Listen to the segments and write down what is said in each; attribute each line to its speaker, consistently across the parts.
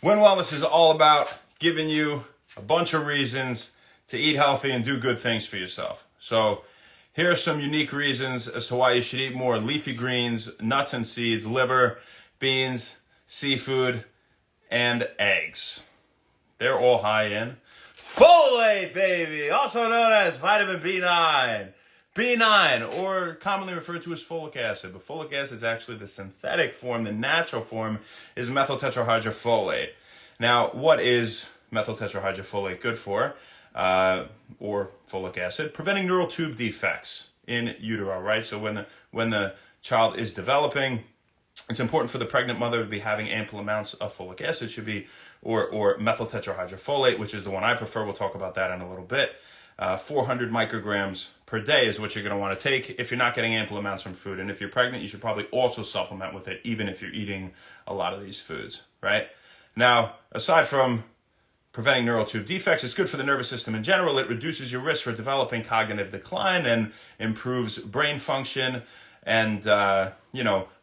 Speaker 1: Win Wellness is all about giving you a bunch of reasons to eat healthy and do good things for yourself. So here are some unique reasons as to why you should eat more leafy greens, nuts and seeds, liver, beans, seafood, and eggs. They're all high in folate, baby, also known as vitamin B9. B9, or commonly referred to as folic acid. But folic acid is actually the synthetic form. The natural form is methyl tetrahydrofolate. Now, what is methyl tetrahydrofolate good for? Or folic acid? Preventing neural tube defects in utero, right? So when the child is developing, it's important for the pregnant mother to be having ample amounts of folic acid, should be, or methyl tetrahydrofolate, which is the one I prefer. We'll talk about that in a little bit. 400 micrograms per day is what you're going to want to take if you're not getting ample amounts from food. And if you're pregnant, you should probably also supplement with it, even if you're eating a lot of these foods, right? Now, aside from preventing neural tube defects, it's good for the nervous system in general. It reduces your risk for developing cognitive decline and improves brain function, and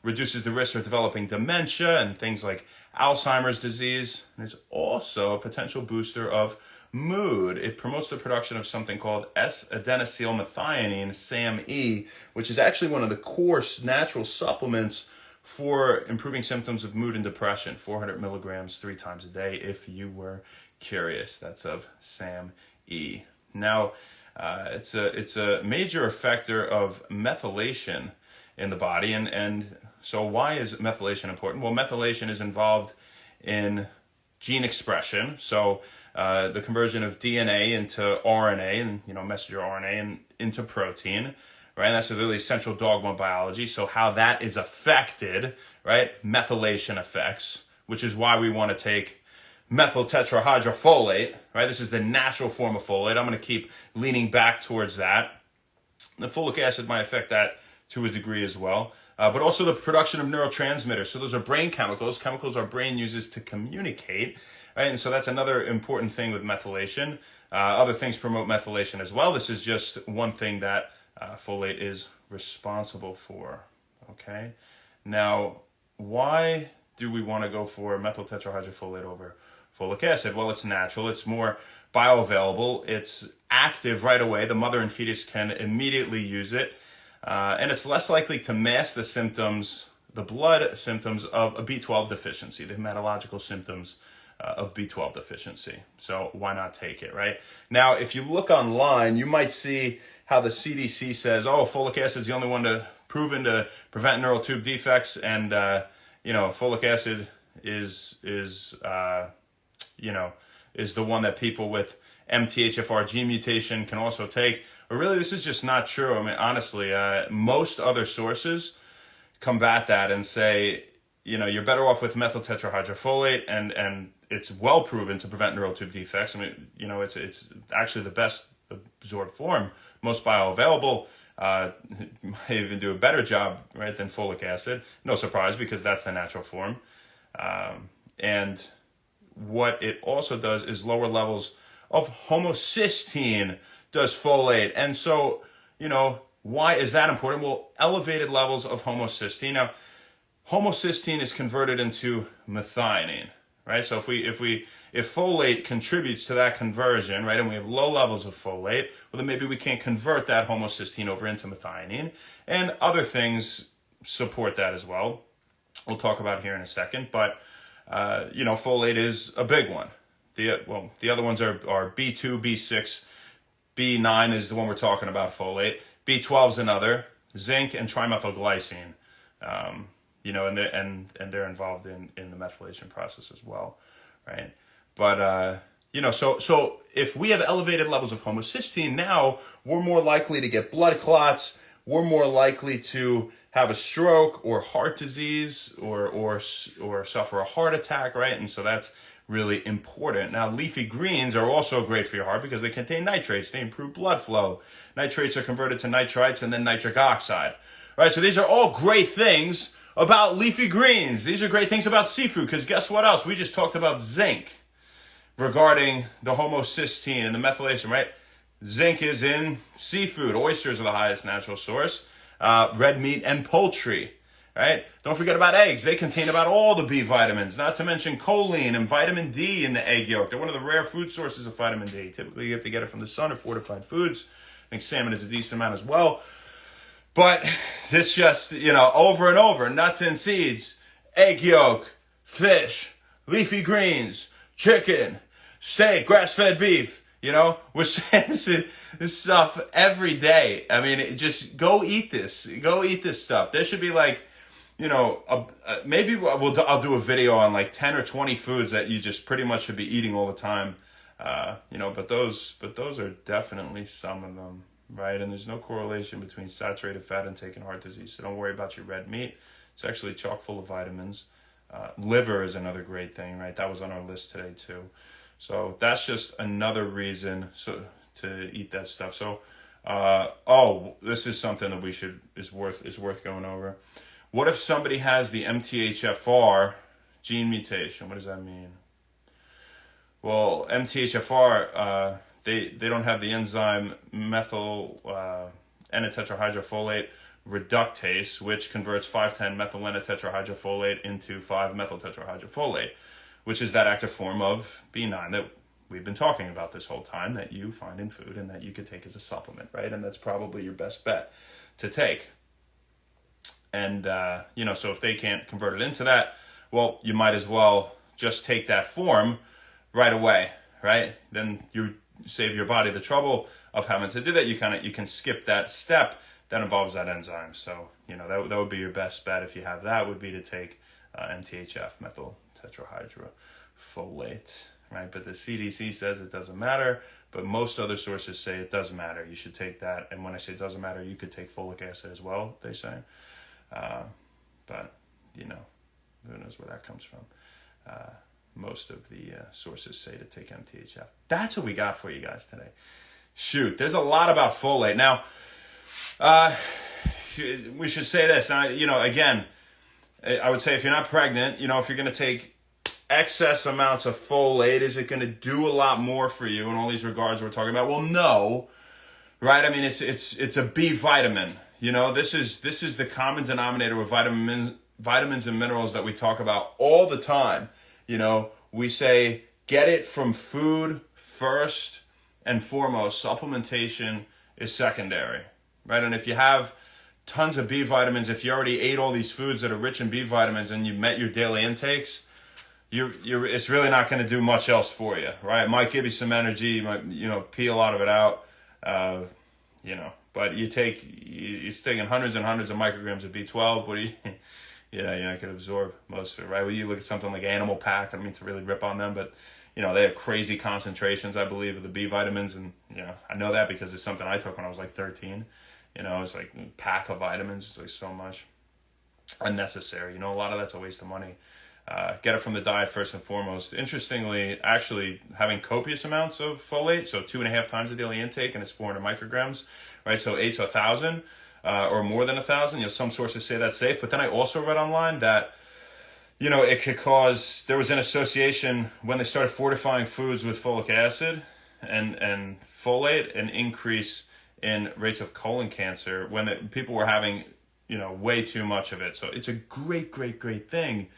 Speaker 1: reduces the risk for developing dementia and things like Alzheimer's disease. And it's also a potential booster of mood. It promotes the production of something called S-adenosylmethionine, SAMe, which is actually one of the core natural supplements for improving symptoms of mood and depression. 400 milligrams 3 times a day, if you were curious. That's of SAMe. Now, it's a major effector of methylation in the body, and so why is methylation important? Well, methylation is involved in gene expression, so the conversion of DNA into RNA and messenger RNA and into protein, right? And that's a really essential dogma of biology. So how that is affected, right? Methylation effects, which is why we want to take methyl tetrahydrofolate, right? This is the natural form of folate. I'm going to keep leaning back towards that. The folic acid might affect that to a degree as well. But also the production of neurotransmitters. So those are brain chemicals our brain uses to communicate, right? And so that's another important thing with methylation. Other things promote methylation as well. This is just one thing that folate is responsible for, okay? Now, why do we want to go for methyl tetrahydrofolate over folic acid? Well, it's natural. It's more bioavailable. It's active right away. The mother and fetus can immediately use it. And it's less likely to mask the symptoms, the blood symptoms of a B12 deficiency, the hematological symptoms of B12 deficiency. So why not take it, right? Now, if you look online, you might see how the CDC says, folic acid is the only one proven to prevent neural tube defects, and folic acid is the one that people with MTHFR gene mutation can also take. But really, this is just not true. I mean, honestly, most other sources combat that and say, you're better off with methyl tetrahydrofolate, and it's well proven to prevent neural tube defects. I mean, it's actually the best absorbed form, most bioavailable. It might even do a better job, right, than folic acid. No surprise, because that's the natural form. And what it also does is lower levels of homocysteine does folate. And so, why is that important? Well, elevated levels of homocysteine. Now, homocysteine is converted into methionine, right? So if folate contributes to that conversion, right, and we have low levels of folate, well, then maybe we can convert that homocysteine over into methionine, and other things support that as well. We'll talk about here in a second, but folate is a big one. The other ones are B2, B6, B9 is the one we're talking about, folate. B12 is another, zinc and trimethylglycine, and they're involved in the methylation process as well, right? But so if we have elevated levels of homocysteine, now we're more likely to get blood clots. We're more likely to have a stroke or heart disease or suffer a heart attack, right? And so that's really important. Now, leafy greens are also great for your heart because they contain nitrates. They improve blood flow. Nitrates are converted to nitrites and then nitric oxide, right? So these are all great things about leafy greens. These are great things about seafood, because guess what else? We just talked about zinc regarding the homocysteine and the methylation, right? Zinc is in seafood. Oysters are the highest natural source. Red meat and poultry. right? Don't forget about eggs. They contain about all the B vitamins, not to mention choline and vitamin D in the egg yolk. They're one of the rare food sources of vitamin D. Typically, you have to get it from the sun or fortified foods. I think salmon is a decent amount as well. But this just, over and over, nuts and seeds, egg yolk, fish, leafy greens, chicken, steak, grass-fed beef, we're saying this stuff every day. I mean, just go eat this. Go eat this stuff. There should be maybe I'll do a video on like 10 or 20 foods that you just pretty much should be eating all the time. But those are definitely some of them. Right, and there's no correlation between saturated fat intake and heart disease. So don't worry about your red meat. It's actually chock full of vitamins. Liver is another great thing, right? That was on our list today too. So that's just another reason to eat that stuff. So, this is something that is worth going over. What if somebody has the MTHFR gene mutation? What does that mean? Well, MTHFR. They don't have the enzyme methyl N-tetrahydrofolate reductase, which converts 5,10-methyl N-tetrahydrofolate into 5-methyl tetrahydrofolate, which is that active form of B9 that we've been talking about this whole time, that you find in food and that you could take as a supplement, right? And that's probably your best bet to take. And, so if they can't convert it into that, well, you might as well just take that form right away, right? Then you save your body the trouble of having to do that. You can skip that step that involves that enzyme. So, that would be your best bet if you have that, would be to take MTHF, methyl tetrahydrofolate, right? But the CDC says it doesn't matter, but most other sources say it does matter. You should take that. And when I say it doesn't matter, you could take folic acid as well, they say. But, who knows where that comes from. Most of the sources say to take MTHF. That's what we got for you guys today. Shoot, there's a lot about folate. Now, we should say this. Now, again, I would say if you're not pregnant, if you're going to take excess amounts of folate, is it going to do a lot more for you in all these regards we're talking about? Well, no, right? I mean, it's a B vitamin. This is the common denominator with vitamins and minerals that we talk about all the time. We say get it from food first and foremost. Supplementation is secondary, right? And if you have tons of B vitamins, if you already ate all these foods that are rich in B vitamins and you met your daily intakes, it's really not going to do much else for you, right? It might give you some energy, you might, pee a lot of it out, but you're taking hundreds and hundreds of micrograms of B12. What do you... you're not going to absorb most of it, right? Well, you look at something like Animal Pack. I don't mean to really rip on them, but, they have crazy concentrations, I believe, of the B vitamins. And, I know that because it's something I took when I was like 13. It's like a pack of vitamins. It's like so much unnecessary. A lot of that's a waste of money. Get it from the diet first and foremost. Interestingly, actually having copious amounts of folate, so 2.5 times the daily intake, and it's 400 micrograms, right? So 8 to 1,000. Or more than 1,000. Some sources say that's safe, but then I also read online that, it could cause, there was an association when they started fortifying foods with folic acid and folate, an increase in rates of colon cancer when people were having, way too much of it. So it's a great, great, great thing,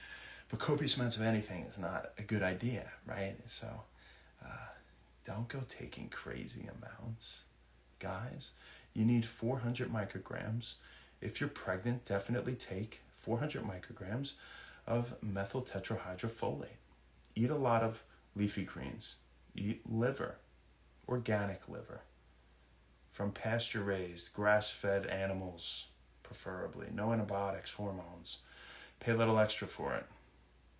Speaker 1: but copious amounts of anything is not a good idea, right? So don't go taking crazy amounts, guys. You need 400 micrograms. If you're pregnant, definitely take 400 micrograms of methyl tetrahydrofolate. Eat a lot of leafy greens. Eat liver, organic liver, from pasture-raised, grass-fed animals, preferably. No antibiotics, hormones. Pay a little extra for it.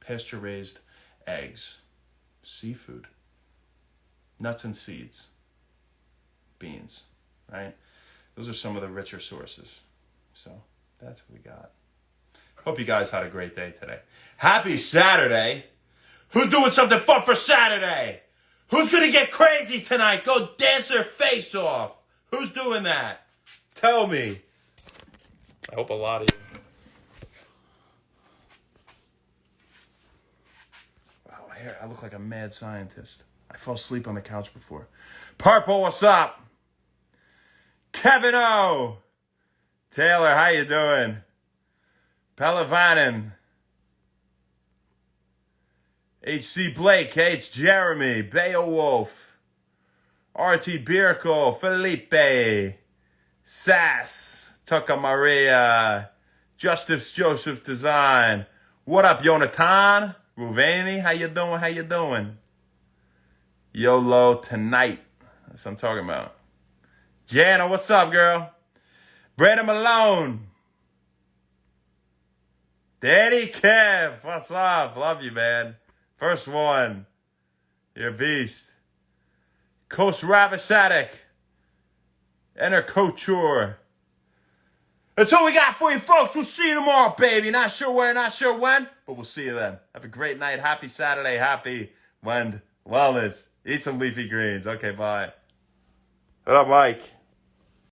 Speaker 1: Pasture-raised eggs, seafood, nuts and seeds, beans, right? Those are some of the richer sources. So that's what we got. Hope you guys had a great day today. Happy Saturday. Who's doing something fun for Saturday? Who's going to get crazy tonight? Go dance their face off. Who's doing that? Tell me. I hope a lot of you. Wow, my hair. I look like a mad scientist. I fell asleep on the couch before. Purple, what's up? Kevin O. Taylor, how you doing? Pelivanen. H.C. Blake, H. Jeremy, Beowulf, R.T. Bierko, Felipe, Sass, Tucker Maria, Justice Joseph Design. What up, Jonathan? Ruveni, how you doing? How you doing? YOLO tonight. That's what I'm talking about. Jana, what's up, girl? Brandon Malone. Daddy Kev, what's up? Love you, man. First one. You're a beast. Coast Ravisatic. Enter Couture. That's all we got for you, folks. We'll see you tomorrow, baby. Not sure where, not sure when, but we'll see you then. Have a great night. Happy Saturday. Happy wellness. Eat some leafy greens. Okay, bye. What up, Mike?